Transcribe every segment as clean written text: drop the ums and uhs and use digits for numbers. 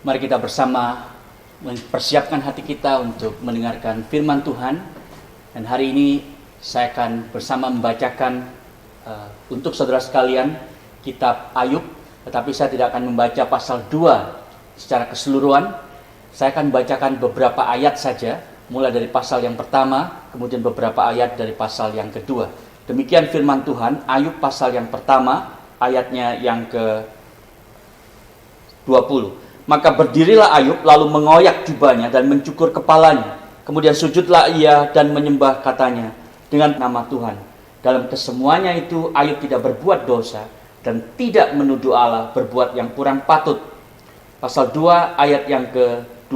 Mari kita bersama mempersiapkan hati kita untuk mendengarkan firman Tuhan. Dan hari ini saya akan bersama membacakan untuk saudara sekalian kitab Ayub. Tetapi saya tidak akan membaca pasal 2 secara keseluruhan. Saya akan membacakan beberapa ayat saja, mulai dari pasal yang pertama, kemudian beberapa ayat dari pasal yang kedua. Demikian firman Tuhan, Ayub pasal yang pertama, ayatnya yang ke-20. Maka berdirilah Ayub lalu mengoyak jubahnya dan mencukur kepalanya. Kemudian sujudlah ia dan menyembah katanya dengan nama Tuhan. Dalam kesemuanya itu Ayub tidak berbuat dosa dan tidak menuduh Allah berbuat yang kurang patut. Pasal 2 ayat yang ke-2.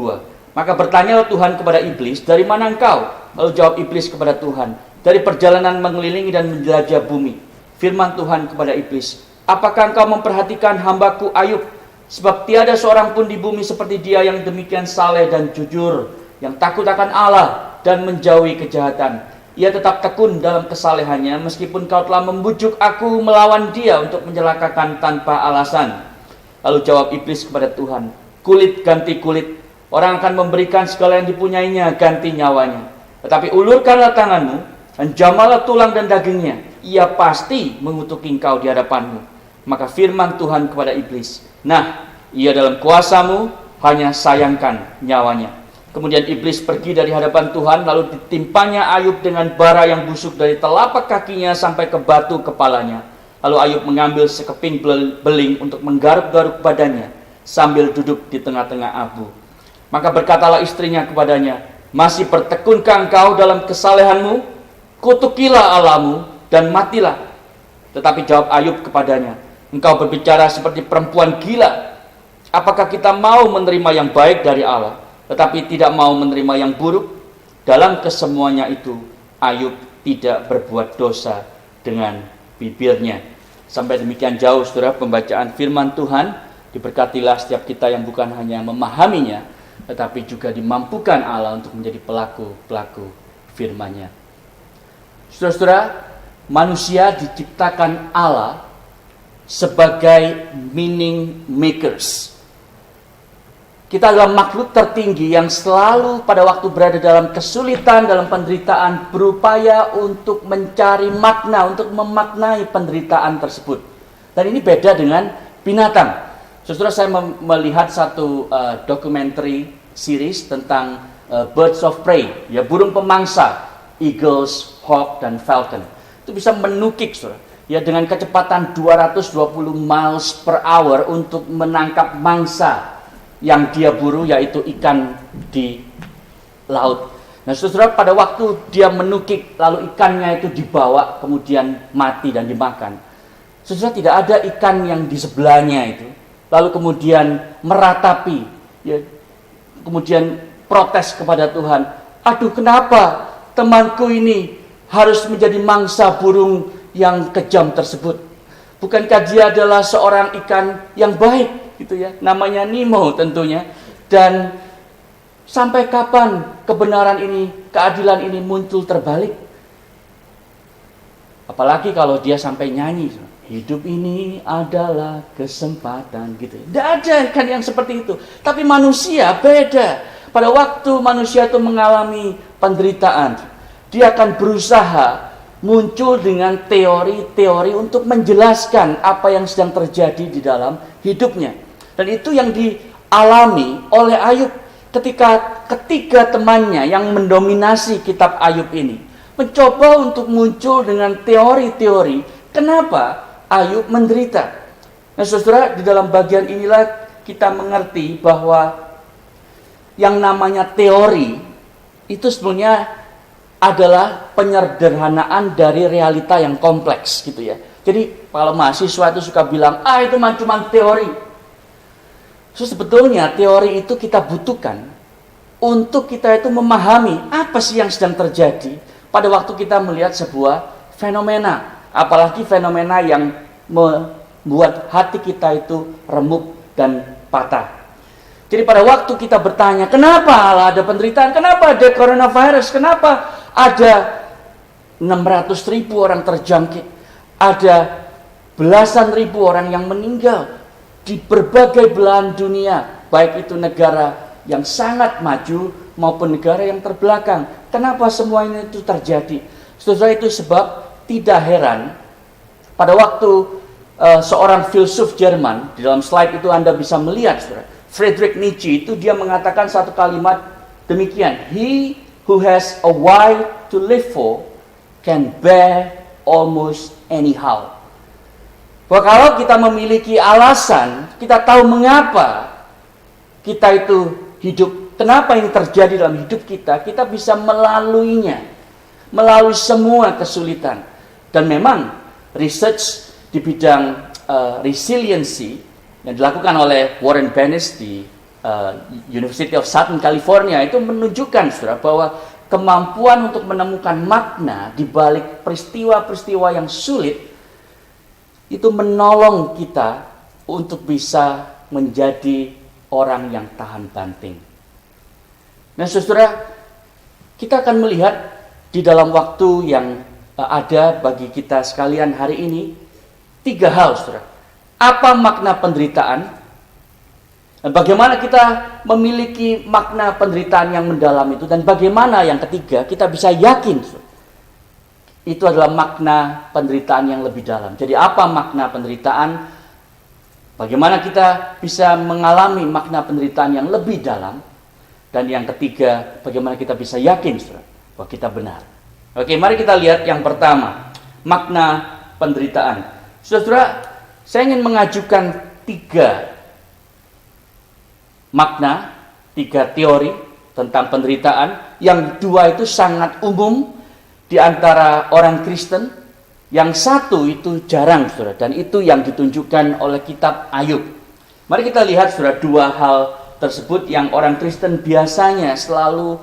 Maka bertanyalah Tuhan kepada iblis, dari mana engkau? Lalu jawab iblis kepada Tuhan, dari perjalanan mengelilingi dan menjelajah bumi. Firman Tuhan kepada iblis, apakah engkau memperhatikan hambaku Ayub? Sebab tiada seorang pun di bumi seperti dia yang demikian saleh dan jujur, yang takut akan Allah dan menjauhi kejahatan. Ia tetap tekun dalam kesalehannya, meskipun kau telah membujuk aku melawan dia untuk mencelakakan tanpa alasan. Lalu jawab iblis kepada Tuhan, kulit ganti kulit, orang akan memberikan segala yang dipunyainya ganti nyawanya. Tetapi ulurkanlah tanganmu dan jamalah tulang dan dagingnya, ia pasti mengutuki engkau di hadapanmu. Maka firman Tuhan kepada iblis, nah, ia dalam kuasamu, hanya sayangkan nyawanya. Kemudian iblis pergi dari hadapan Tuhan, lalu ditimpanya Ayub dengan bara yang busuk dari telapak kakinya sampai ke batu kepalanya. Lalu Ayub mengambil sekeping beling untuk menggaruk-garuk badannya sambil duduk di tengah-tengah abu. Maka berkatalah istrinya kepadanya, masih bertekunkah engkau dalam kesalehanmu? Kutukilah Allahmu dan matilah. Tetapi jawab Ayub kepadanya, engkau berbicara seperti perempuan gila. Apakah kita mau menerima yang baik dari Allah, tetapi tidak mau menerima yang buruk? Dalam kesemuanya itu, Ayub tidak berbuat dosa dengan bibirnya. Sampai demikian jauh, saudara, pembacaan firman Tuhan. Diberkatilah setiap kita yang bukan hanya memahaminya, tetapi juga dimampukan Allah untuk menjadi pelaku-pelaku firman-Nya. Saudara-saudara, manusia diciptakan Allah sebagai meaning makers. Kita adalah makhluk tertinggi yang selalu pada waktu berada dalam kesulitan, dalam penderitaan, berupaya untuk mencari makna, untuk memaknai penderitaan tersebut. Dan ini beda dengan binatang. Saudara, saya melihat satu documentary series tentang birds of prey, ya, burung pemangsa, eagles, hawk, dan falcon. Itu bisa menukik, saudara, ya, dengan kecepatan 220 miles per hour untuk menangkap mangsa yang dia buru, yaitu ikan di laut. Nah, saudara, pada waktu dia menukik, lalu ikannya itu dibawa, kemudian mati dan dimakan. Saudara, tidak ada ikan yang di sebelahnya itu, lalu kemudian meratapi, ya, kemudian protes kepada Tuhan, aduh, kenapa temanku ini harus menjadi mangsa burung yang kejam tersebut? Bukankah dia adalah seorang ikan yang baik, gitu ya, namanya Nemo tentunya. Dan sampai kapan kebenaran ini, keadilan ini muncul terbalik? Apalagi kalau dia sampai nyanyi, hidup ini adalah kesempatan, gitu. Tidak ada kan yang seperti itu. Tapi manusia beda. Pada waktu manusia itu mengalami penderitaan, dia akan berusaha muncul dengan teori-teori untuk menjelaskan apa yang sedang terjadi di dalam hidupnya. Dan itu yang dialami oleh Ayub ketika ketiga temannya yang mendominasi kitab Ayub ini mencoba untuk muncul dengan teori-teori kenapa Ayub menderita. Nah, saudara, di dalam bagian inilah kita mengerti bahwa yang namanya teori itu sebenarnya adalah penyederhanaan dari realita yang kompleks, gitu ya. Jadi kalau mahasiswa itu suka bilang, itu cuma teori. So, sebetulnya teori itu kita butuhkan untuk kita itu memahami apa sih yang sedang terjadi pada waktu kita melihat sebuah fenomena, apalagi fenomena yang membuat hati kita itu remuk dan patah. Jadi pada waktu kita bertanya, kenapa ada penderitaan, kenapa ada coronavirus, kenapa ada 600.000 orang terjangkit, ada belasan ribu orang yang meninggal di berbagai belahan dunia, baik itu negara yang sangat maju maupun negara yang terbelakang. Kenapa semua ini itu terjadi? Saudara, itu sebab tidak heran pada waktu seorang filsuf Jerman, di dalam slide itu Anda bisa melihat, saudara, Friedrich Nietzsche itu dia mengatakan satu kalimat demikian, "He who has a why to live for can bear almost anyhow." Bahwa kalau kita memiliki alasan, kita tahu mengapa kita itu hidup, kenapa ini terjadi dalam hidup kita, kita bisa melaluinya, melalui semua kesulitan. Dan memang research di bidang resiliency yang dilakukan oleh Warren Bennis di University of Southern California itu menunjukkan, saudara, bahwa kemampuan untuk menemukan makna di balik peristiwa-peristiwa yang sulit itu menolong kita untuk bisa menjadi orang yang tahan banting. Nah, saudara, kita akan melihat di dalam waktu yang ada bagi kita sekalian hari ini 3 hal, saudara. Apa makna penderitaan? Dan bagaimana kita memiliki makna penderitaan yang mendalam itu? Dan bagaimana yang ketiga, kita bisa yakin, saudara, itu adalah makna penderitaan yang lebih dalam. Jadi apa makna penderitaan? Bagaimana kita bisa mengalami makna penderitaan yang lebih dalam? Dan yang ketiga, bagaimana kita bisa yakin, saudara, bahwa kita benar. Oke, mari kita lihat yang pertama, makna penderitaan. Saudara, saya ingin mengajukan 3 makna, 3 teori tentang penderitaan. Yang 2 itu sangat umum di antara orang Kristen, yang 1 itu jarang, saudara, dan itu yang ditunjukkan oleh kitab Ayub. Mari kita lihat, saudara, 2 hal tersebut yang orang Kristen biasanya selalu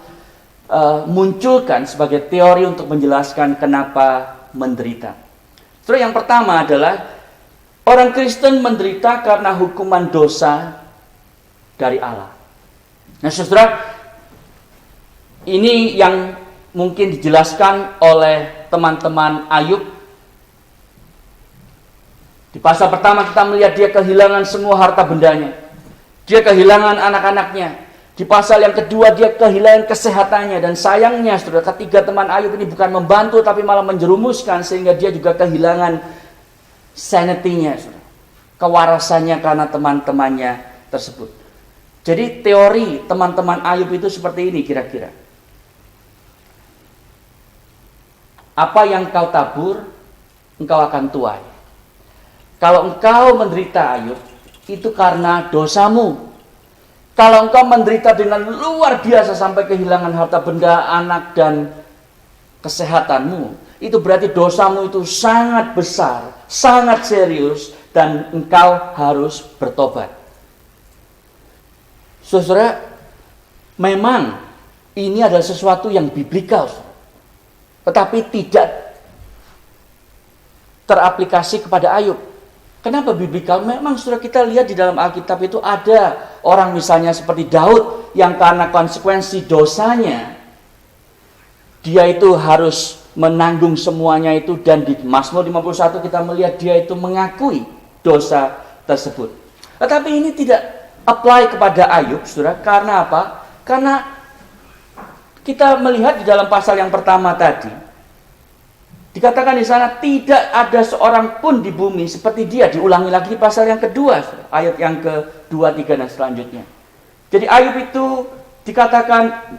munculkan sebagai teori untuk menjelaskan kenapa menderita. Saudara, yang pertama adalah orang Kristen menderita karena hukuman dosa dari Allah. Nah, saudara, ini yang mungkin dijelaskan oleh teman-teman Ayub. Di pasal pertama kita melihat dia kehilangan semua harta bendanya. Dia kehilangan anak-anaknya. Di pasal yang kedua dia kehilangan kesehatannya. Dan sayangnya, saudara, ketiga teman Ayub ini bukan membantu tapi malah menjerumuskan sehingga dia juga kehilangan sanity-nya, saudara, kewarasannya karena teman-temannya tersebut. Jadi teori teman-teman Ayub itu seperti ini kira-kira. Apa yang kau tabur, engkau akan tuai. Kalau engkau menderita, Ayub, itu karena dosamu. Kalau engkau menderita dengan luar biasa sampai kehilangan harta benda, anak, dan kesehatanmu, itu berarti dosamu itu sangat besar, sangat serius, dan engkau harus bertobat. Saudara, memang ini adalah sesuatu yang biblikal, tetapi tidak teraplikasi kepada Ayub. Kenapa biblikal? Memang saudara, kita lihat di dalam Alkitab itu ada orang misalnya seperti Daud yang karena konsekuensi dosanya dia itu harus menanggung semuanya itu, dan di Mazmur 51 kita melihat dia itu mengakui dosa tersebut. Tetapi ini tidak apply kepada Ayub, saudara. Karena apa? Karena kita melihat di dalam pasal yang pertama tadi, dikatakan di sana tidak ada seorang pun di bumi seperti dia. Diulangi lagi di pasal yang kedua, ayat yang ke-2, 3 dan selanjutnya. Jadi Ayub itu dikatakan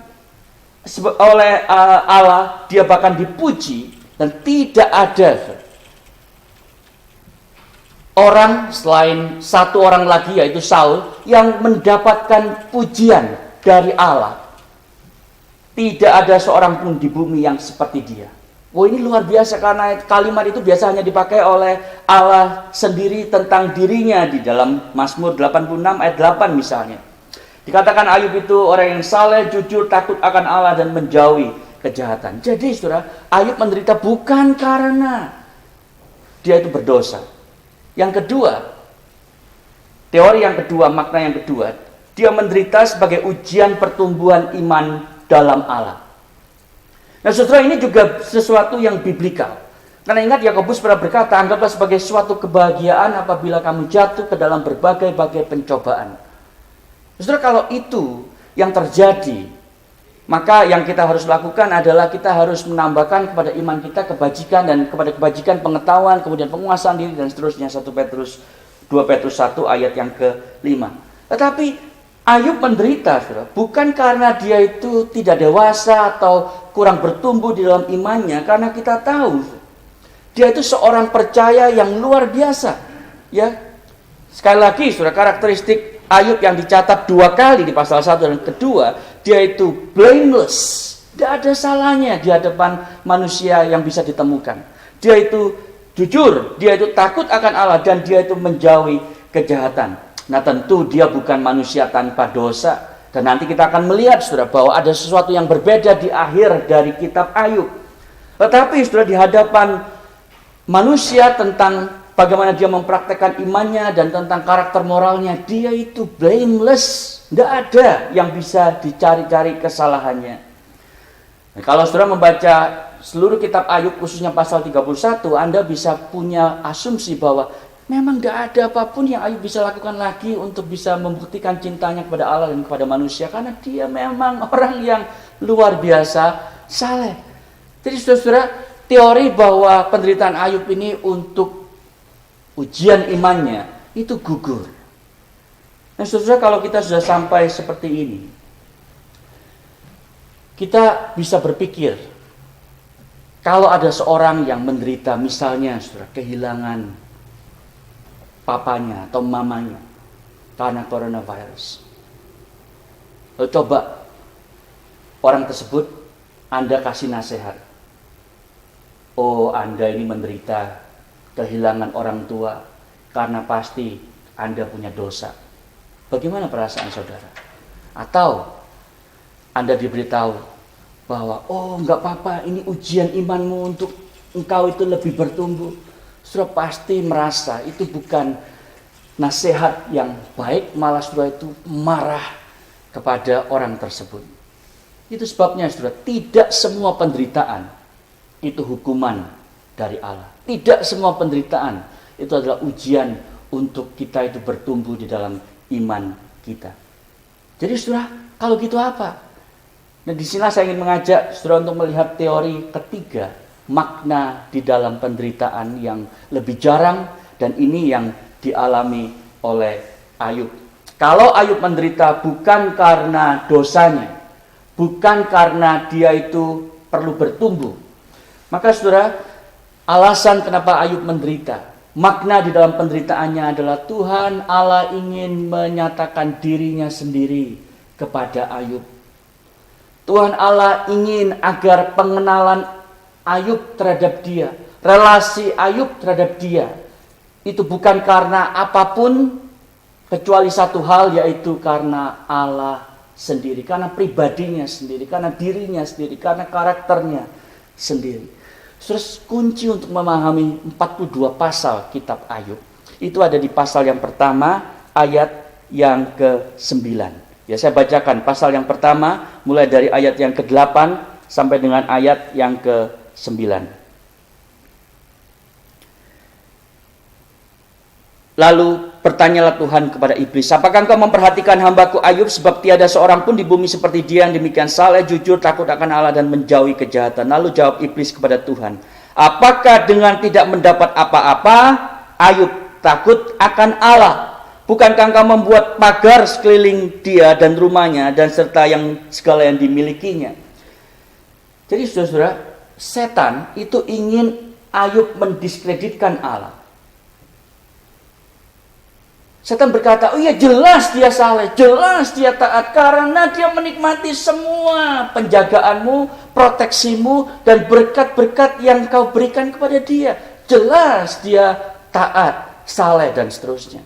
oleh Allah, dia bahkan dipuji, dan tidak ada orang selain satu orang lagi, yaitu Saul, yang mendapatkan pujian dari Allah. Tidak ada seorang pun di bumi yang seperti dia. Oh, ini luar biasa, karena kalimat itu biasanya dipakai oleh Allah sendiri tentang dirinya di dalam Mazmur 86 ayat 8 misalnya. Dikatakan Ayub itu orang yang saleh, jujur, takut akan Allah, dan menjauhi kejahatan. Jadi saudara, Ayub menderita bukan karena dia itu berdosa. Yang kedua, teori yang kedua, makna yang kedua, dia menderita sebagai ujian pertumbuhan iman dalam Allah. Nah saudara, ini juga sesuatu yang biblikal. Karena ingat Yakobus pernah berkata, anggaplah sebagai suatu kebahagiaan apabila kamu jatuh ke dalam berbagai-bagai pencobaan. Saudara, kalau itu yang terjadi, maka yang kita harus lakukan adalah kita harus menambahkan kepada iman kita kebajikan, dan kepada kebajikan pengetahuan, kemudian penguasaan diri, dan seterusnya. 2 Petrus 1 ayat yang ke-5. Tetapi Ayub menderita, saudara, bukan karena dia itu tidak dewasa atau kurang bertumbuh di dalam imannya, karena kita tahu dia itu seorang percaya yang luar biasa. Ya, sekali lagi, saudara, karakteristik Ayub yang dicatat 2 kali di pasal 1 dan kedua, dia itu blameless, tidak ada salahnya di hadapan manusia yang bisa ditemukan. Dia itu jujur, dia itu takut akan Allah, dan dia itu menjauhi kejahatan. Nah, tentu dia bukan manusia tanpa dosa. Dan nanti kita akan melihat, saudara, bahwa ada sesuatu yang berbeda di akhir dari kitab Ayub. Tetapi, saudara, di hadapan manusia tentang bagaimana dia mempraktekkan imannya dan tentang karakter moralnya, dia itu blameless. Tidak ada yang bisa dicari-cari kesalahannya. Nah, kalau saudara membaca seluruh kitab Ayub, khususnya pasal 31, Anda bisa punya asumsi bahwa memang tidak ada apapun yang Ayub bisa lakukan lagi untuk bisa membuktikan cintanya kepada Allah dan kepada manusia, karena dia memang orang yang luar biasa saleh. Jadi saudara, teori bahwa penderitaan Ayub ini untuk ujian imannya itu gugur. Nah, saudara, kalau kita sudah sampai seperti ini, kita bisa berpikir, kalau ada seorang yang menderita, misalnya saudara, kehilangan papanya atau mamanya karena coronavirus. Lalu coba orang tersebut Anda kasih nasihat. Oh, Anda ini menderita kehilangan orang tua karena pasti Anda punya dosa. Bagaimana perasaan saudara? Atau Anda diberitahu bahwa oh, enggak apa-apa, ini ujian imanmu untuk engkau itu lebih bertumbuh. Saudara pasti merasa itu bukan nasihat yang baik, malah saudara itu marah kepada orang tersebut. Itu sebabnya, saudara, tidak semua penderitaan itu hukuman dari Allah. Tidak semua penderitaan itu adalah ujian untuk kita itu bertumbuh di dalam iman kita. Jadi saudara, kalau gitu apa? Nah, di sini saya ingin mengajak saudara untuk melihat teori ketiga, makna di dalam penderitaan yang lebih jarang, dan ini yang dialami oleh Ayub. Kalau Ayub menderita bukan karena dosanya, bukan karena dia itu perlu bertumbuh, maka saudara, alasan kenapa Ayub menderita, makna di dalam penderitaannya adalah Tuhan Allah ingin menyatakan dirinya sendiri kepada Ayub. Tuhan Allah ingin agar pengenalan Ayub terhadap dia, relasi Ayub terhadap dia, itu bukan karena apapun kecuali satu hal, yaitu karena Allah sendiri, karena pribadinya sendiri, karena dirinya sendiri, karena karakternya sendiri. Terus kunci untuk memahami 42 pasal kitab Ayub itu ada di pasal yang pertama ayat yang ke-9. Ya, saya bacakan pasal yang pertama mulai dari ayat yang ke-8 sampai dengan ayat yang ke-9. Lalu bertanyalah Tuhan kepada iblis, apakah engkau memperhatikan hambaku Ayub, sebab tiada seorang pun di bumi seperti dia yang demikian saleh, jujur, takut akan Allah dan menjauhi kejahatan. Lalu jawab iblis kepada Tuhan, apakah dengan tidak mendapat apa-apa Ayub takut akan Allah? Bukankah engkau membuat pagar sekeliling dia dan rumahnya dan serta yang segala yang dimilikinya? Jadi saudara, setan itu ingin Ayub mendiskreditkan Allah. Setan berkata, oh iya jelas dia saleh, jelas dia taat, karena dia menikmati semua penjagaanmu, proteksimu, dan berkat-berkat yang kau berikan kepada dia. Jelas dia taat, saleh, dan seterusnya.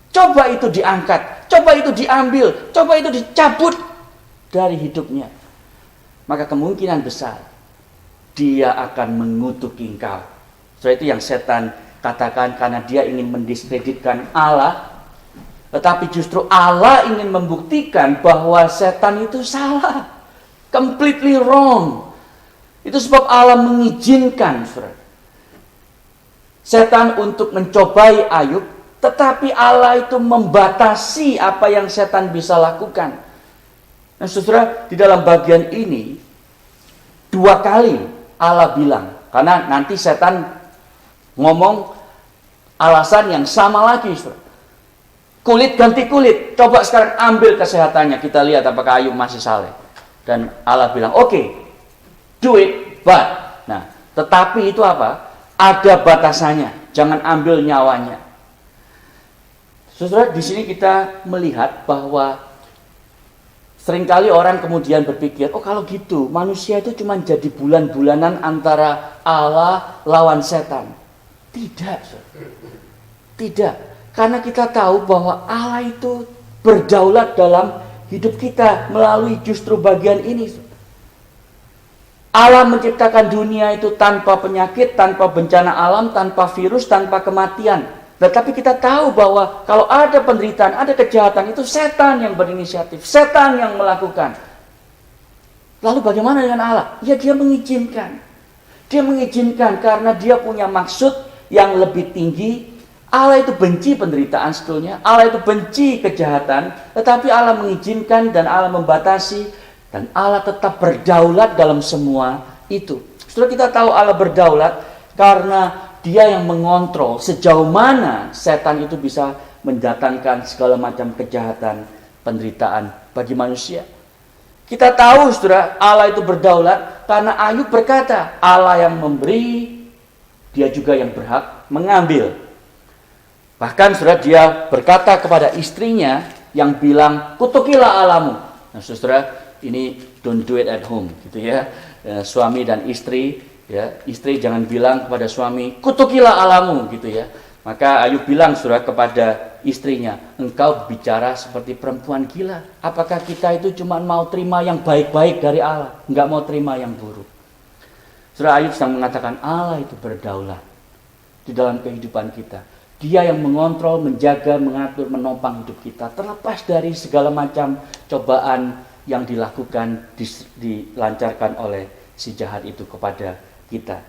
Coba itu diangkat, coba itu diambil, coba itu dicabut dari hidupnya. Maka kemungkinan besar dia akan mengutuki engkau. Setelah itu yang setan katakan, karena dia ingin mendiskreditkan Allah, tetapi justru Allah ingin membuktikan bahwa setan itu salah, completely wrong. Itu sebab Allah mengizinkan setan untuk mencobai Ayub Tetapi Allah itu membatasi apa yang setan bisa lakukan. Nah, saudara, di dalam bagian ini 2 kali Allah bilang, karena nanti setan ngomong alasan yang sama lagi, saudara. Kulit ganti kulit, coba sekarang ambil kesehatannya, kita lihat apakah Ayub masih saleh. Dan Allah bilang, oke, do it, but. Nah, tetapi itu apa? Ada batasannya, jangan ambil nyawanya. Saudara, di sini kita melihat bahwa seringkali orang kemudian berpikir, oh kalau gitu manusia itu cuma jadi bulan-bulanan antara Allah lawan setan. Tidak, saudara. Tidak. Karena kita tahu bahwa Allah itu berdaulat dalam hidup kita melalui justru bagian ini. Allah menciptakan dunia itu tanpa penyakit, tanpa bencana alam, tanpa virus, tanpa kematian. Tetapi kita tahu bahwa kalau ada penderitaan, ada kejahatan, itu setan yang berinisiatif, setan yang melakukan. Lalu bagaimana dengan Allah? Ya, dia mengizinkan. Dia mengizinkan karena dia punya maksud yang lebih tinggi. Allah itu benci penderitaan sebetulnya, Allah itu benci kejahatan, tetapi Allah mengizinkan dan Allah membatasi, dan Allah tetap berdaulat dalam semua itu. Setelah kita tahu Allah berdaulat karena Dia yang mengontrol sejauh mana setan itu bisa mendatangkan segala macam kejahatan, penderitaan bagi manusia. Kita tahu, saudara, Allah itu berdaulat karena Ayub berkata, Allah yang memberi, Dia juga yang berhak mengambil. Bahkan saudara, dia berkata kepada istrinya yang bilang, kutukilah Allahmu. Nah, saudara, ini don't do it at home, gitu ya. Suami dan istri, ya, istri jangan bilang kepada suami, kutukilah Allahmu, gitu ya. Maka Ayub bilang, saudara, kepada istrinya, engkau bicara seperti perempuan gila. Apakah kita itu cuma mau terima yang baik-baik dari Allah, enggak mau terima yang buruk? Saudara, Ayub sedang mengatakan Allah itu berdaulat di dalam kehidupan kita. Dia yang mengontrol, menjaga, mengatur, menopang hidup kita. Terlepas dari segala macam cobaan yang dilakukan, dilancarkan oleh si jahat itu kepada kita.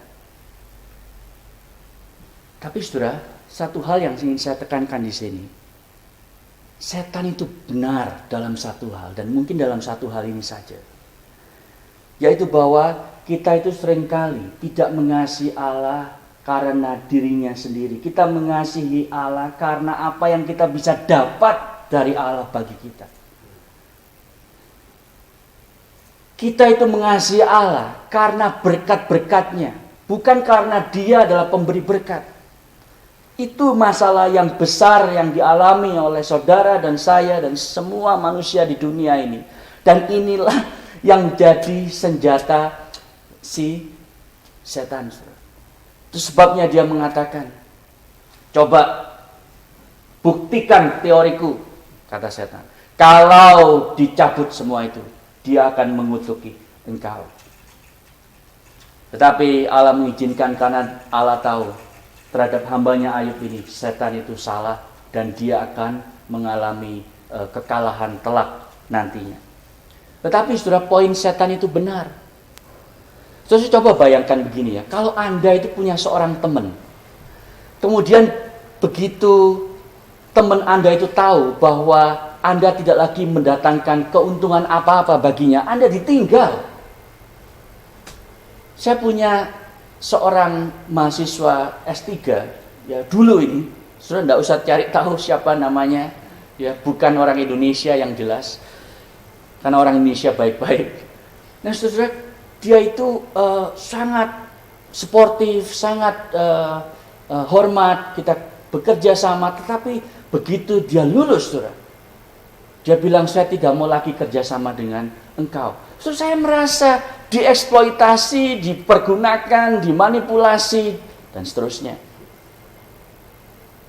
Tapi saudara, satu hal yang ingin saya tekankan di sini. Setan itu benar dalam satu hal, dan mungkin dalam satu hal ini saja. Yaitu bahwa kita itu seringkali tidak mengasihi Allah karena dirinya sendiri. Kita mengasihi Allah karena apa yang kita bisa dapat dari Allah bagi kita. Kita itu mengasihi Allah karena berkat-berkatnya, bukan karena Dia adalah pemberi berkat. Itu masalah yang besar yang dialami oleh saudara dan saya dan semua manusia di dunia ini. Dan inilah yang jadi senjata si setan. Itu sebabnya dia mengatakan, coba buktikan teoriku, kata setan. Kalau dicabut semua itu, dia akan mengutuki engkau. Tetapi Allah mengizinkan karena Allah tahu terhadap hambanya Ayub ini, setan itu salah dan dia akan mengalami kekalahan telak nantinya. Tetapi saudara, poin setan itu benar. Terus coba bayangkan begini ya, kalau Anda itu punya seorang teman, kemudian begitu teman Anda itu tahu bahwa Anda tidak lagi mendatangkan keuntungan apa-apa baginya, Anda ditinggal. Saya punya seorang mahasiswa S3, ya dulu ini, sudah tidak usah cari tahu siapa namanya, ya bukan orang Indonesia yang jelas, karena orang Indonesia baik-baik. Nah saudara, dia itu sangat sportif, sangat hormat, kita bekerja sama. Tetapi begitu dia lulus, saudara, dia bilang, saya tidak mau lagi kerja sama dengan engkau. So, saya merasa dieksploitasi, dipergunakan, dimanipulasi, dan seterusnya.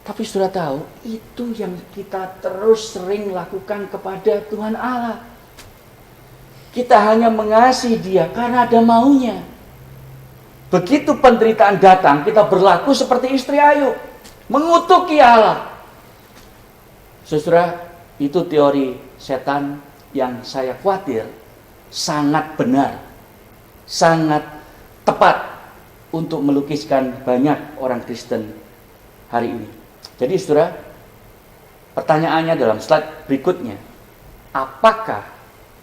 Tapi saudara tahu, itu yang kita terus sering lakukan kepada Tuhan Allah. Kita hanya mengasihi Dia karena ada maunya. Begitu penderitaan datang, kita berlaku seperti istri Ayub, mengutuki Allah. Saudara, itu teori setan yang saya khawatir sangat benar, sangat tepat untuk melukiskan banyak orang Kristen hari ini. Jadi saudara, Pertanyaannya dalam slide berikutnya, apakah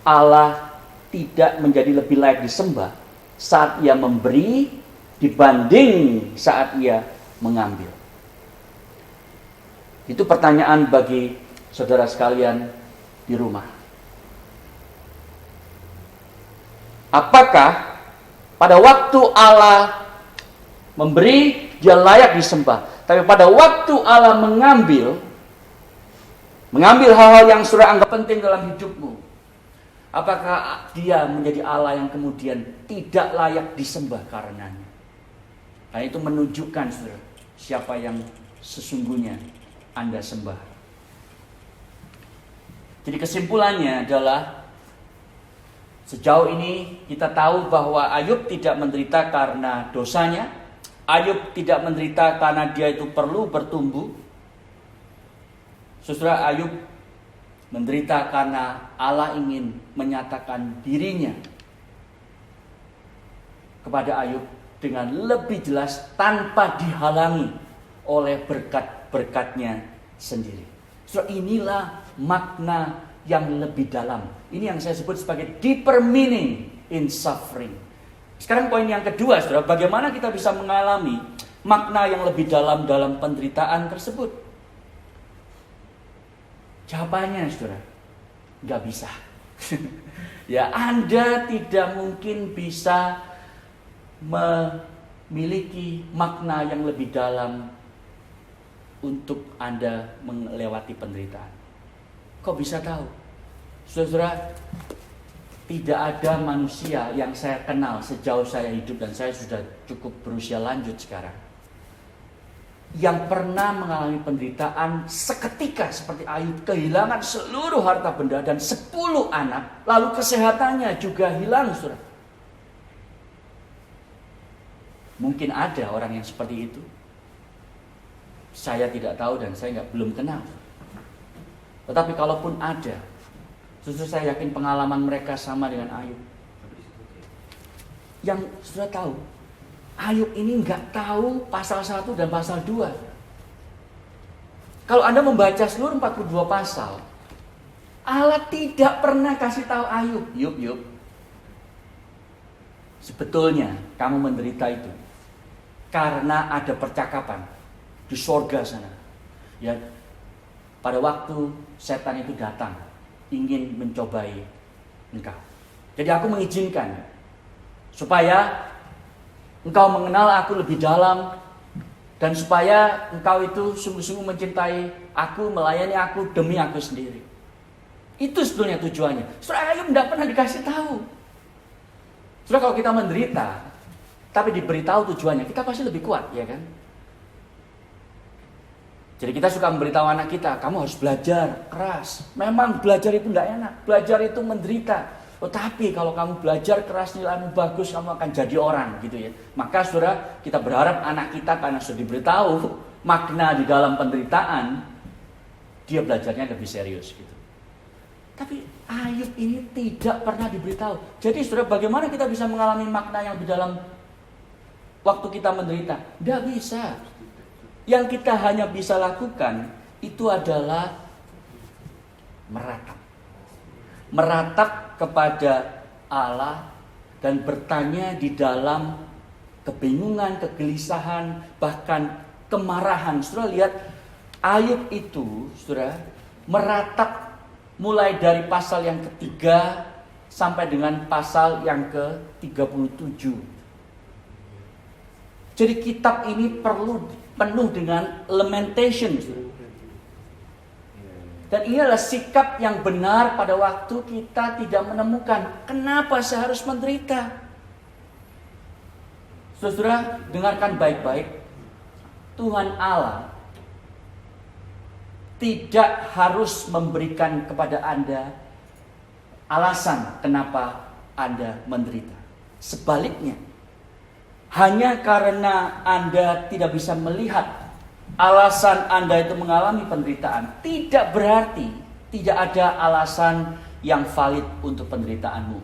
Allah tidak menjadi lebih layak disembah saat ia memberi dibanding saat ia mengambil? Itu pertanyaan bagi saudara sekalian di rumah. Apakah pada waktu Allah memberi, dia layak disembah, tapi pada waktu Allah mengambil hal-hal yang saudara anggap penting dalam hidupmu, apakah dia menjadi Allah yang kemudian tidak layak disembah karenanya? Nah, itu menunjukkan saudara, siapa yang sesungguhnya Anda sembah. Jadi kesimpulannya adalah, sejauh ini kita tahu bahwa Ayub tidak menderita karena dosanya. Ayub tidak menderita karena dia itu perlu bertumbuh. Saudara, Ayub menderita karena Allah ingin menyatakan dirinya kepada Ayub dengan lebih jelas tanpa dihalangi oleh berkat-berkatnya sendiri. Saudara, inilah makna yang lebih dalam. Ini yang saya sebut sebagai deeper meaning in suffering. Sekarang poin yang kedua, saudara, bagaimana kita bisa mengalami makna yang lebih dalam dalam penderitaan tersebut? Jawabannya, saudara, nggak bisa. Ya, Anda tidak mungkin bisa memiliki makna yang lebih dalam untuk Anda melewati penderitaan. Kok bisa tahu? Saudara, tidak ada manusia yang saya kenal sejauh saya hidup, dan saya sudah cukup berusia lanjut sekarang, yang pernah mengalami penderitaan seketika seperti Ayub, kehilangan seluruh harta benda dan 10 anak, lalu kesehatannya juga hilang, saudara. Mungkin ada orang yang seperti itu. Saya tidak tahu dan saya belum kenal. Tetapi kalaupun ada, justru saya yakin pengalaman mereka sama dengan Ayub. Yang sudah tahu, Ayub ini nggak tahu pasal 1 dan pasal 2. Kalau Anda membaca seluruh 42 pasal, Allah tidak pernah kasih tahu Ayub, Yub, sebetulnya kamu menderita itu karena ada percakapan di sorga sana. Ya, pada waktu setan itu datang ingin mencobai engkau. Jadi aku mengizinkan supaya engkau mengenal aku lebih dalam, dan supaya engkau itu sungguh-sungguh mencintai aku, melayani aku demi aku sendiri. Itu sebetulnya tujuannya. Saudara, Ayub tidak pernah dikasih tahu. Saudara, kalau kita menderita tapi diberitahu tujuannya, kita pasti lebih kuat, ya kan? Jadi kita suka memberitahu anak kita, kamu harus belajar keras. Memang belajar itu tidak enak, belajar itu menderita. Tetapi kalau kamu belajar keras, nilaimu bagus, kamu akan jadi orang, gitu ya. Maka saudara, kita berharap anak kita karena sudah diberitahu makna di dalam penderitaan, dia belajarnya lebih serius, gitu. Tapi Ayub ini tidak pernah diberitahu. Jadi saudara, bagaimana kita bisa mengalami makna yang di dalam waktu kita menderita? Tidak bisa. Yang kita hanya bisa lakukan itu adalah meratap kepada Allah dan bertanya di dalam kebingungan, kegelisahan, bahkan kemarahan. Saudara lihat, Ayub itu, saudara, meratap mulai dari pasal yang ketiga sampai dengan pasal yang ke-37. Jadi kitab ini penuh dengan lamentation. Dan ini adalah sikap yang benar pada waktu kita tidak menemukan kenapa saya harus menderita. Saudara, dengarkan baik-baik. Tuhan Allah tidak harus memberikan kepada Anda alasan kenapa Anda menderita. Sebaliknya, hanya karena Anda tidak bisa melihat alasan Anda itu mengalami penderitaan, tidak berarti tidak ada alasan yang valid untuk penderitaanmu.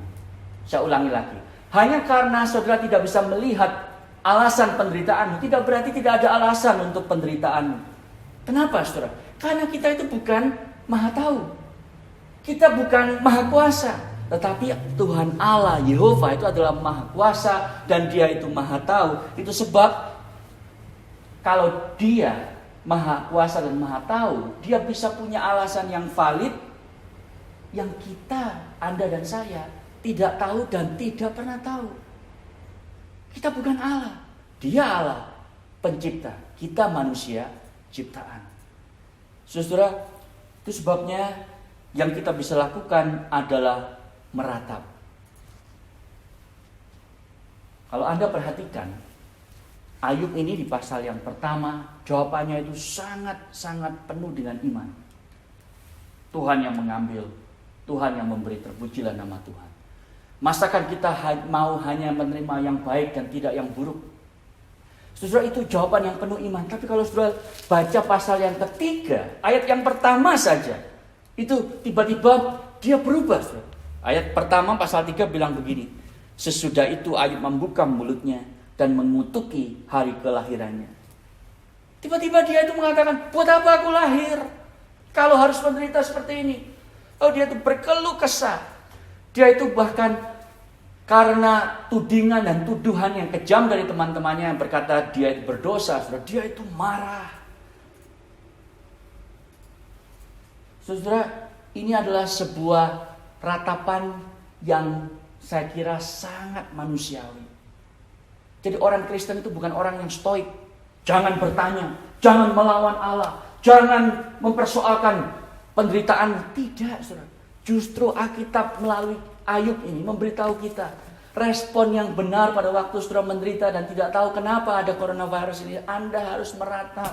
Saya ulangi lagi. Hanya karena saudara tidak bisa melihat alasan penderitaanmu, tidak berarti tidak ada alasan untuk penderitaanmu. Kenapa, saudara? Karena kita itu bukan maha tahu. Kita bukan maha kuasa. Tetapi Tuhan Allah, Yehova itu adalah maha kuasa dan dia itu maha tahu. Itu sebab kalau dia maha kuasa dan maha tahu, dia bisa punya alasan yang valid yang kita, Anda dan saya tidak tahu dan tidak pernah tahu. Kita bukan Allah. Dia Allah pencipta. Kita manusia ciptaan. Saudara, itu sebabnya yang kita bisa lakukan adalah meratap. Kalau Anda perhatikan, Ayub ini di pasal yang pertama, jawabannya itu sangat-sangat penuh dengan iman. Tuhan yang mengambil, Tuhan yang memberi, terpujilah nama Tuhan. Masakan kita mau hanya menerima yang baik dan tidak yang buruk? Saudara, itu jawaban yang penuh iman. Tapi kalau saudara baca pasal yang ketiga, ayat yang pertama saja, itu tiba-tiba dia berubah. Saudara. Ayat pertama pasal 3 bilang begini. Sesudah itu Ayub membuka mulutnya dan mengutuki hari kelahirannya. Tiba-tiba dia itu mengatakan, buat apa aku lahir kalau harus menderita seperti ini? Oh, dia itu berkeluh kesah. Dia itu bahkan karena tudingan dan tuduhan yang kejam dari teman-temannya yang berkata dia itu berdosa, saudara, dia itu marah. Saudara, ini adalah sebuah ratapan yang saya kira sangat manusiawi. Jadi orang Kristen itu bukan orang yang stoik. Jangan bertanya, jangan melawan Allah, jangan mempersoalkan penderitaan. Tidak, saudara. Justru Alkitab melalui Ayub ini memberitahu kita respon yang benar pada waktu saudara menderita dan tidak tahu kenapa ada coronavirus ini. Anda harus meratap.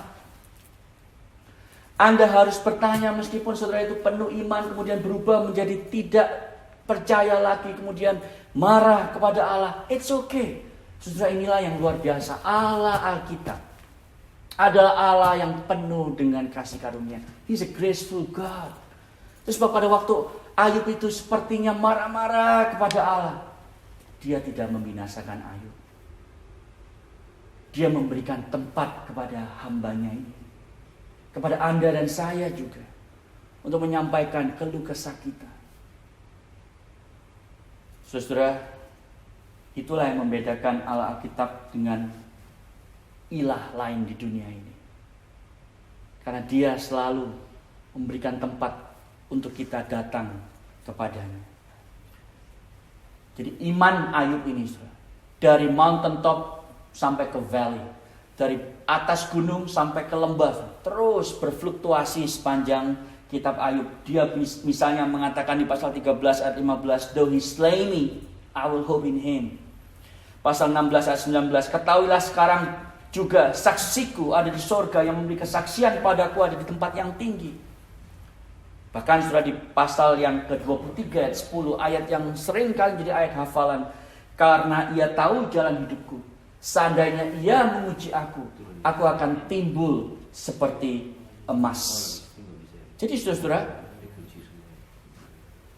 Anda harus bertanya meskipun saudara itu penuh iman kemudian berubah menjadi tidak percaya lagi kemudian marah kepada Allah. It's okay. Saudara, inilah yang luar biasa. Allah Alkitab adalah Allah yang penuh dengan kasih karunia. He's a graceful God. Terus pada waktu Ayub itu sepertinya marah-marah kepada Allah, dia tidak membinasakan Ayub. Dia memberikan tempat kepada hambanya ini, kepada Anda dan saya juga, untuk menyampaikan keluh kesah kita. Saudara, itulah yang membedakan Allah Alkitab dengan ilah lain di dunia ini. Karena dia selalu memberikan tempat untuk kita datang kepadanya. Jadi iman Ayub ini, saudara, dari mountain top sampai ke valley, dari atas gunung sampai ke lembah, terus berfluktuasi sepanjang kitab Ayub. Dia misalnya mengatakan di pasal 13 ayat 15, though he slay me, I will hope in him. Pasal 16 ayat 19, ketahuilah sekarang juga saksiku ada di sorga, yang memberi kesaksian padaku ada di tempat yang tinggi. Bahkan sudah di pasal yang ke-23 ayat 10, ayat yang sering kali jadi ayat hafalan. Karena ia tahu jalan hidupku, seandainya ia menguji aku akan timbul seperti emas. Jadi saudara,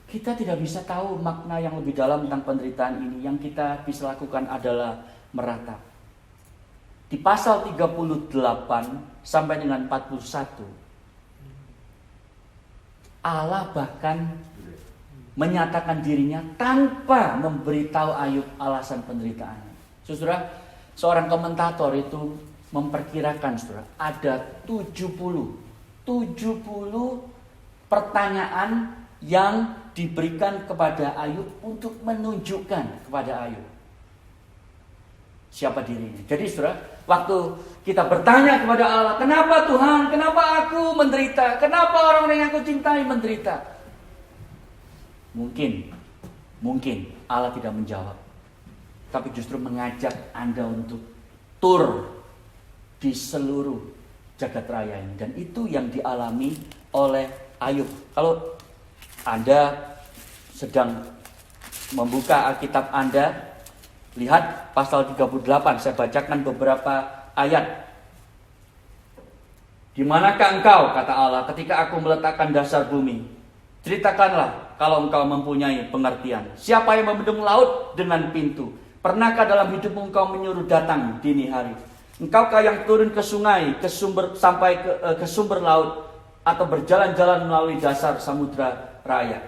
kita tidak bisa tahu makna yang lebih dalam tentang penderitaan ini. Yang kita bisa lakukan adalah meratap. Di pasal 38 sampai dengan 41, Allah bahkan menyatakan dirinya tanpa memberitahu Ayub alasan penderitaannya. Saudara, seorang komentator itu memperkirakan, saudara, ada 70 pertanyaan yang diberikan kepada Ayub untuk menunjukkan kepada Ayub siapa dirinya. Jadi saudara, waktu kita bertanya kepada Allah, kenapa Tuhan, kenapa aku menderita, kenapa orang-orang yang aku cintai menderita? Mungkin Allah tidak menjawab, tapi justru mengajak Anda untuk tur di seluruh jagat raya ini. Dan itu yang dialami oleh Ayub. Kalau Anda sedang membuka Alkitab Anda, lihat pasal 38, saya bacakan beberapa ayat. Di manakah engkau, kata Allah, ketika aku meletakkan dasar bumi? Ceritakanlah kalau engkau mempunyai pengertian. Siapa yang membendung laut dengan pintu? Pernahkah dalam hidupmu engkau menyuruh datang dini hari? Engkaukah yang turun ke sungai, ke sumber sampai ke sumber laut, atau berjalan-jalan melalui dasar samudra raya?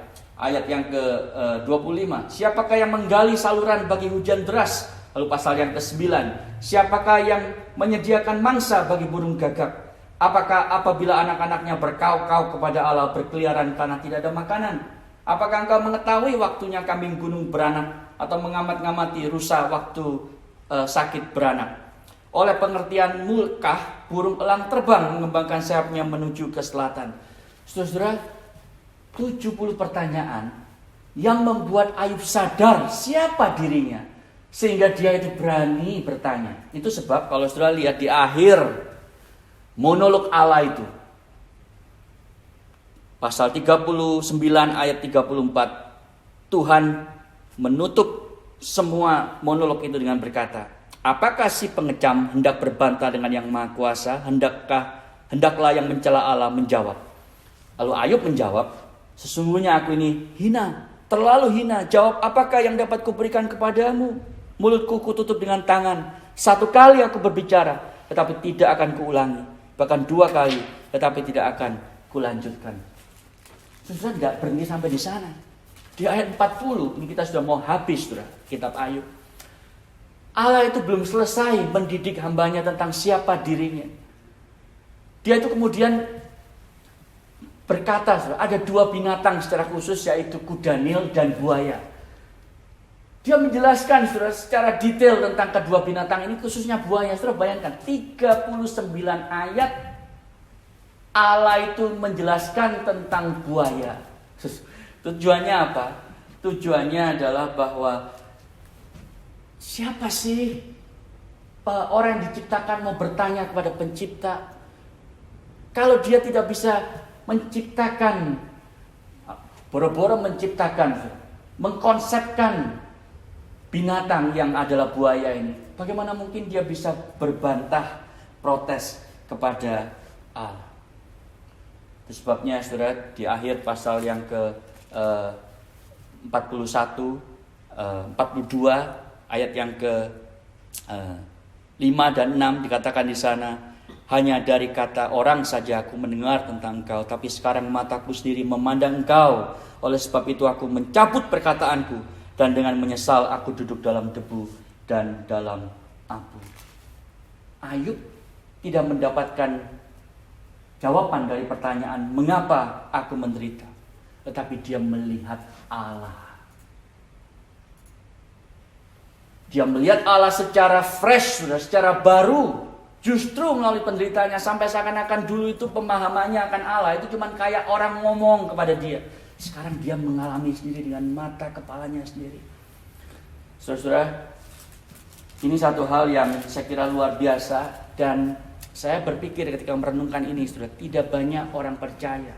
Ayat yang ke-25. Siapakah yang menggali saluran bagi hujan deras? Lalu pasal yang ke-9. Siapakah yang menyediakan mangsa bagi burung gagak? Apakah apabila anak-anaknya berkauk-kauk kepada Allah berkeliaran karena tidak ada makanan? Apakah engkau mengetahui waktunya kambing gunung beranak, atau mengamat-ngamati rusa waktu sakit beranak? Oleh pengertian mulkah burung elang terbang mengembangkan sayapnya menuju ke selatan. Saudara, 70 pertanyaan yang membuat Ayub sadar siapa dirinya, sehingga dia itu berani bertanya. Itu sebab kalau saudara lihat di akhir monolog Allah itu, pasal 39 ayat 34, Tuhan menutup semua monolog itu dengan berkata, apakah si pengecam hendak berbantah dengan yang maha kuasa? Hendaklah yang mencela Allah menjawab. Lalu Ayub menjawab, sesungguhnya aku ini hina, terlalu hina. Jawab, apakah yang dapat kuberikan kepadamu? Mulutku kututup dengan tangan. 1 kali aku berbicara, tetapi tidak akan kuulangi. Bahkan 2 kali, tetapi tidak akan kulanjutkan. Saudara, tidak berhenti sampai di sana. Di ayat 40, ini kita sudah mau habis, saudara, kitab Ayub. Allah itu belum selesai mendidik hambanya tentang siapa dirinya. Dia itu kemudian berkata, saudara, ada 2 binatang secara khusus, yaitu kuda Nil dan buaya. Dia menjelaskan, saudara, secara detail tentang kedua binatang ini, khususnya buaya. Saudara bayangkan, 39 ayat Allah itu menjelaskan tentang buaya. Tujuannya apa? Tujuannya adalah bahwa siapa sih orang yang diciptakan mau bertanya kepada pencipta? Kalau dia tidak bisa menciptakan, boro-boro menciptakan, mengkonsepkan binatang yang adalah buaya ini, bagaimana mungkin dia bisa berbantah, protes kepada Allah? Itu sebabnya, saudara, di akhir pasal yang ke 41, 42, ayat yang ke 5 dan 6 dikatakan di sana, hanya dari kata orang saja aku mendengar tentang engkau, tapi sekarang mataku sendiri memandang engkau. Oleh sebab itu aku mencabut perkataanku, dan dengan menyesal aku duduk dalam debu dan dalam abu. Ayub tidak mendapatkan jawaban dari pertanyaan mengapa aku menderita, tetapi dia melihat Allah. Dia melihat Allah secara fresh, secara baru, justru melalui penderitaannya, sampai seakan-akan dulu itu pemahamannya akan Allah itu cuma kayak orang ngomong kepada dia. Sekarang dia mengalami sendiri dengan mata kepalanya sendiri. Saudara, ini satu hal yang saya kira luar biasa, dan saya berpikir ketika merenungkan ini, saudara, tidak banyak orang percaya,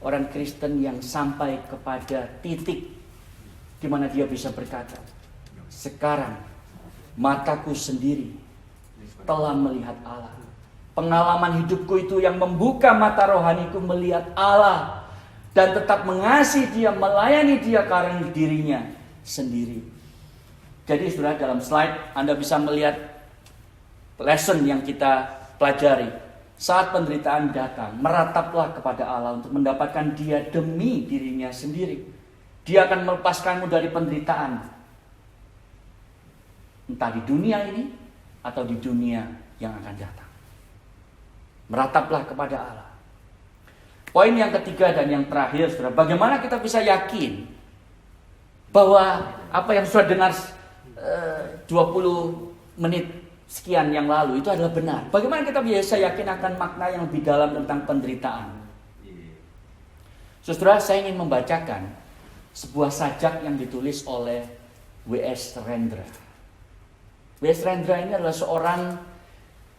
orang Kristen yang sampai kepada titik di mana dia bisa berkata, sekarang mataku sendiri telah melihat Allah. Pengalaman hidupku itu yang membuka mata rohaniku melihat Allah, dan tetap mengasihi dia, melayani dia karena dirinya sendiri. Jadi saudara, dalam slide Anda bisa melihat lesson yang kita pelajari. Saat penderitaan datang, merataplah kepada Allah untuk mendapatkan dia demi dirinya sendiri. Dia akan melepaskanmu dari penderitaan, entah di dunia ini atau di dunia yang akan datang. Merataplah kepada Allah. Poin yang ketiga dan yang terakhir, saudara, bagaimana kita bisa yakin bahwa apa yang sudah dengar 20 menit sekian yang lalu itu adalah benar? Bagaimana kita bisa yakin akan makna yang lebih dalam tentang penderitaan? Saudara, saya ingin membacakan sebuah sajak yang ditulis oleh W.S. Rendra. W.S. Rendra ini adalah seorang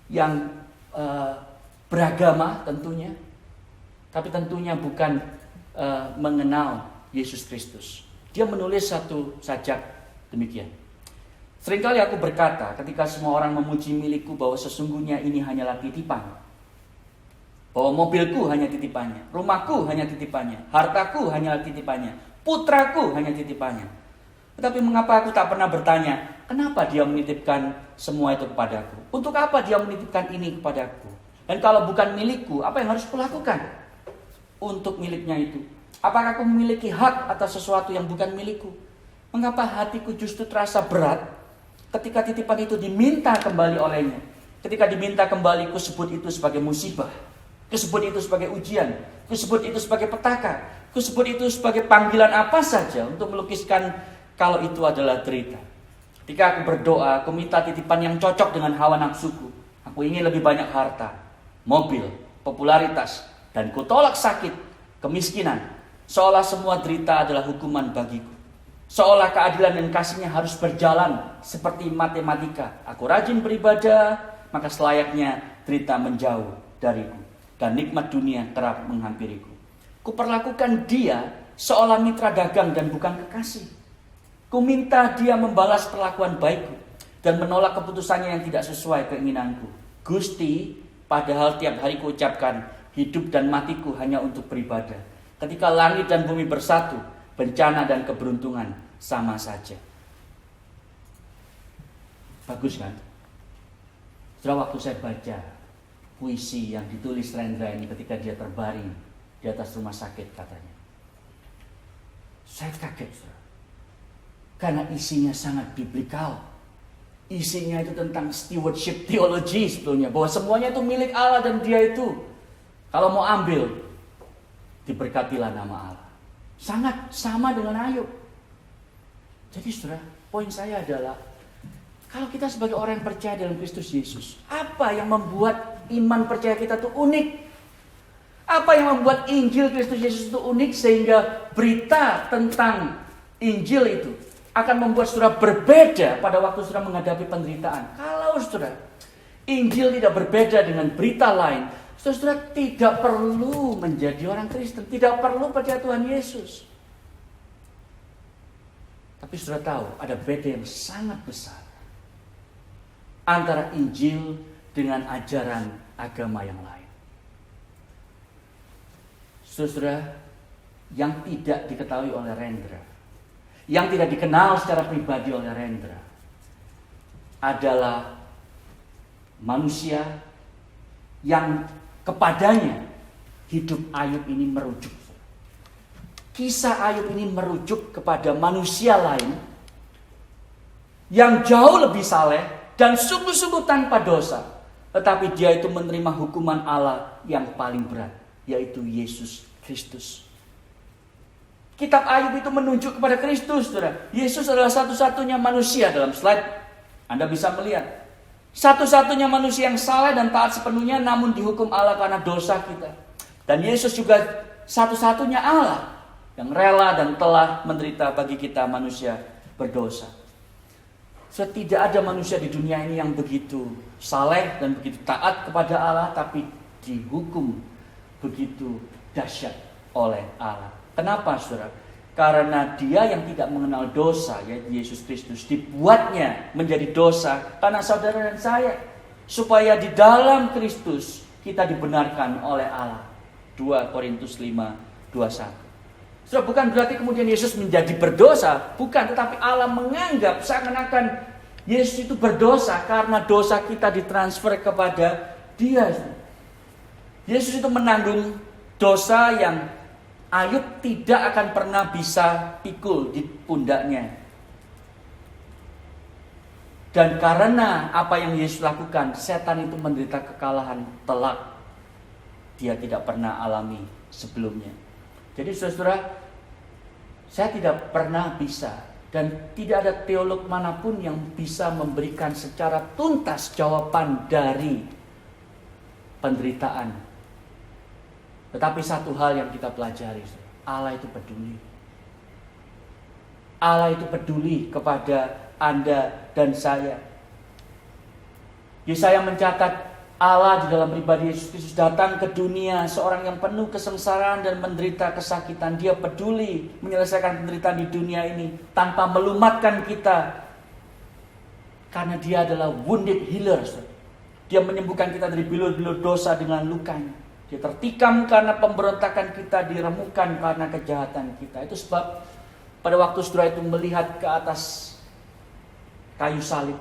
yang beragama tentunya, tapi tentunya bukan mengenal Yesus Kristus. Dia menulis satu sajak demikian. Seringkali aku berkata ketika semua orang memuji milikku bahwa sesungguhnya ini hanyalah titipan. Bahwa mobilku hanya titipannya, rumahku hanya titipannya, hartaku hanyalah titipannya, putraku hanya titipannya. Tetapi mengapa aku tak pernah bertanya, Kenapa dia menitipkan semua itu kepadaku? Untuk apa dia menitipkan ini kepadaku? Dan kalau bukan milikku, apa yang harus kulakukan untuk miliknya itu? Apakah aku memiliki hak atas sesuatu yang bukan milikku? Mengapa hatiku justru terasa berat ketika titipan itu diminta kembali olehnya? Ketika diminta kembali, ku sebut itu sebagai musibah, ku sebut itu sebagai ujian, ku sebut itu sebagai petaka, ku sebut itu sebagai panggilan apa saja untuk melukiskan kalau itu adalah derita. Ketika aku berdoa, aku minta titipan yang cocok dengan hawa nafsuku. Aku ingin lebih banyak harta, mobil, popularitas, dan kutolak sakit, kemiskinan. Seolah semua derita adalah hukuman bagiku. Seolah keadilan dan kasihnya harus berjalan seperti matematika. Aku rajin beribadah, maka selayaknya derita menjauh dariku. Dan nikmat dunia kerap menghampiriku. Kuperlakukan dia seolah mitra dagang dan bukan kekasih. Ku minta dia membalas perlakuan baikku dan menolak keputusannya yang tidak sesuai keinginanku. Gusti, padahal tiap hari ku ucapkan, hidup dan matiku hanya untuk beribadah. Ketika langit dan bumi bersatu, bencana dan keberuntungan sama saja. Bagus kan? Setelah waktu saya baca puisi yang ditulis Rendra ini ketika dia terbaring di atas rumah sakit katanya, saya kaget, saudara. Karena isinya sangat biblikal. Isinya itu tentang stewardship theology sebetulnya. Bahwa semuanya itu milik Allah dan dia itu, kalau mau ambil, diberkatilah nama Allah. Sangat sama dengan Ayub. Jadi saudara, poin saya adalah, kalau kita sebagai orang yang percaya dalam Kristus Yesus, apa yang membuat iman percaya kita itu unik? Apa yang membuat Injil Kristus Yesus itu unik sehingga berita tentang Injil itu akan membuat saudara berbeda pada waktu saudara menghadapi penderitaan. Kalau saudara Injil tidak berbeda dengan berita lain, saudara tidak perlu menjadi orang Kristen, tidak perlu percaya Tuhan Yesus. Tapi saudara tahu ada beda yang sangat besar antara Injil dengan ajaran agama yang lain. Saudara, yang tidak diketahui oleh Rendra, yang tidak dikenal secara pribadi oleh Rendra, adalah manusia yang kepadanya hidup Ayub ini merujuk. Kisah Ayub ini merujuk kepada manusia lain yang jauh lebih saleh dan sungguh-sungguh tanpa dosa, tetapi dia itu menerima hukuman Allah yang paling berat, yaitu Yesus Kristus. Kitab Ayub itu menunjuk kepada Kristus, saudara. Yesus adalah satu-satunya manusia dalam slide. Anda bisa melihat. Satu-satunya manusia yang saleh dan taat sepenuhnya, namun dihukum Allah karena dosa kita. Dan Yesus juga satu-satunya Allah yang rela dan telah menderita bagi kita manusia berdosa. Tidak ada manusia di dunia ini yang begitu saleh dan begitu taat kepada Allah, tapi dihukum begitu dahsyat oleh Allah. Kenapa, saudara? Karena dia yang tidak mengenal dosa, yaitu Yesus Kristus, dibuatnya menjadi dosa karena saudara dan saya, supaya di dalam Kristus kita dibenarkan oleh Allah. 2 Korintus 5:21. Saudara, bukan berarti kemudian Yesus menjadi berdosa, bukan, tetapi Allah menganggap seakan-akan Yesus itu berdosa karena dosa kita ditransfer kepada Dia. Yesus itu menanggung dosa yang Ayub tidak akan pernah bisa pikul di pundaknya. Dan karena apa yang Yesus lakukan, setan itu menderita kekalahan telak. Dia tidak pernah alami sebelumnya. Jadi saudara, saya tidak pernah bisa, dan tidak ada teolog manapun yang bisa memberikan secara tuntas jawaban dari penderitaan. Tetapi satu hal yang kita pelajari, Allah itu peduli. Allah itu peduli kepada Anda dan saya. Yesaya mencatat Allah di dalam pribadi Yesus Kristus datang ke dunia seorang yang penuh kesengsaraan dan menderita kesakitan. Dia peduli menyelesaikan penderitaan di dunia ini tanpa melumatkan kita. Karena dia adalah wounded healer. Dia menyembuhkan kita dari bilur-bilur dosa dengan lukanya. Dia tertikam karena pemberontakan kita, diremukkan karena kejahatan kita. Itu sebab pada waktu saudara itu melihat ke atas kayu salib.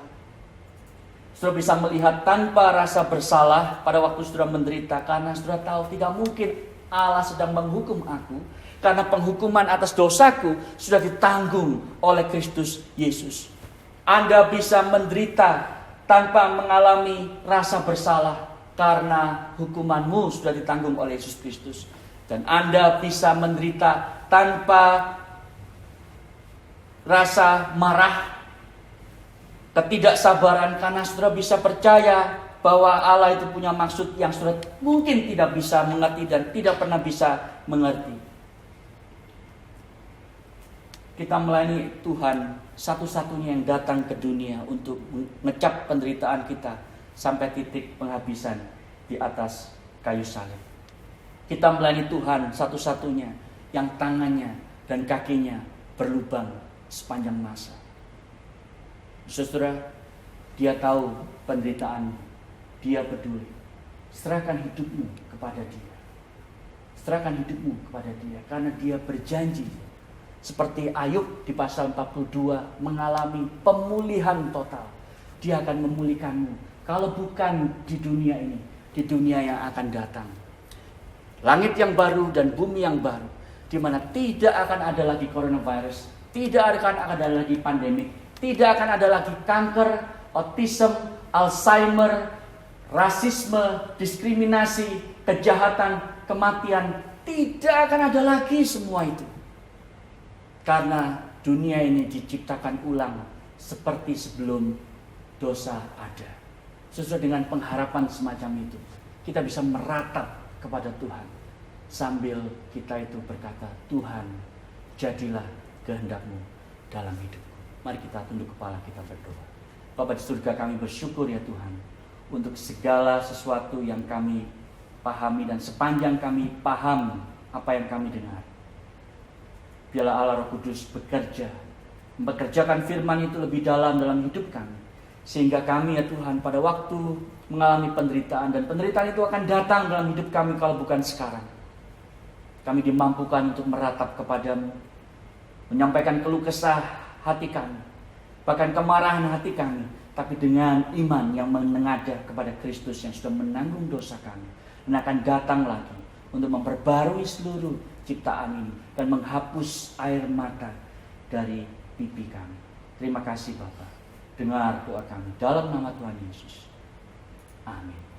Saudara bisa melihat tanpa rasa bersalah pada waktu saudara menderita, karena saudara tahu tidak mungkin Allah sedang menghukum aku, karena penghukuman atas dosaku sudah ditanggung oleh Kristus Yesus. Anda bisa menderita tanpa mengalami rasa bersalah, karena hukumanmu sudah ditanggung oleh Yesus Kristus. Dan Anda bisa menderita tanpa rasa marah, ketidaksabaran, karena saudara bisa percaya bahwa Allah itu punya maksud yang saudara mungkin tidak bisa mengerti dan tidak pernah bisa mengerti. Kita melayani Tuhan satu-satunya yang datang ke dunia untuk mengecap penderitaan kita sampai titik penghabisan di atas kayu salib. Kita melayani Tuhan satu-satunya yang tangannya dan kakinya berlubang sepanjang masa. Saudara, Dia tahu penderitaan, Dia peduli. Serahkan hidupmu kepada Dia. Serahkan hidupmu kepada Dia, karena Dia berjanji. Seperti Ayub di pasal 42 mengalami pemulihan total. Dia akan memulihkanmu. Kalau bukan di dunia ini, di dunia yang akan datang. Langit yang baru dan bumi yang baru, di mana tidak akan ada lagi coronavirus, tidak akan ada lagi pandemik, tidak akan ada lagi kanker, autism, Alzheimer, rasisme, diskriminasi, kejahatan, kematian. Tidak akan ada lagi semua itu. Karena dunia ini diciptakan ulang seperti sebelum dosa ada. Sesuai dengan pengharapan semacam itu, kita bisa meratap kepada Tuhan sambil kita itu berkata, Tuhan, jadilah kehendak-Mu dalam hidupku. Mari kita tunduk kepala, kita berdoa. Bapa di surga, kami bersyukur ya Tuhan untuk segala sesuatu yang kami pahami dan sepanjang kami paham apa yang kami dengar. Biarlah Allah Roh Kudus bekerjakan firman itu lebih dalam hidup kami. Sehingga kami ya Tuhan pada waktu mengalami penderitaan, dan penderitaan itu akan datang dalam hidup kami kalau bukan sekarang, kami dimampukan untuk meratap kepadamu, menyampaikan keluh kesah hati kami, bahkan kemarahan hati kami, tapi dengan iman yang menengadah kepada Kristus yang sudah menanggung dosa kami, dan akan datang lagi untuk memperbarui seluruh ciptaan ini dan menghapus air mata dari pipi kami. Terima kasih Bapa. Dengar doa kami dalam nama Tuhan Yesus. Amin.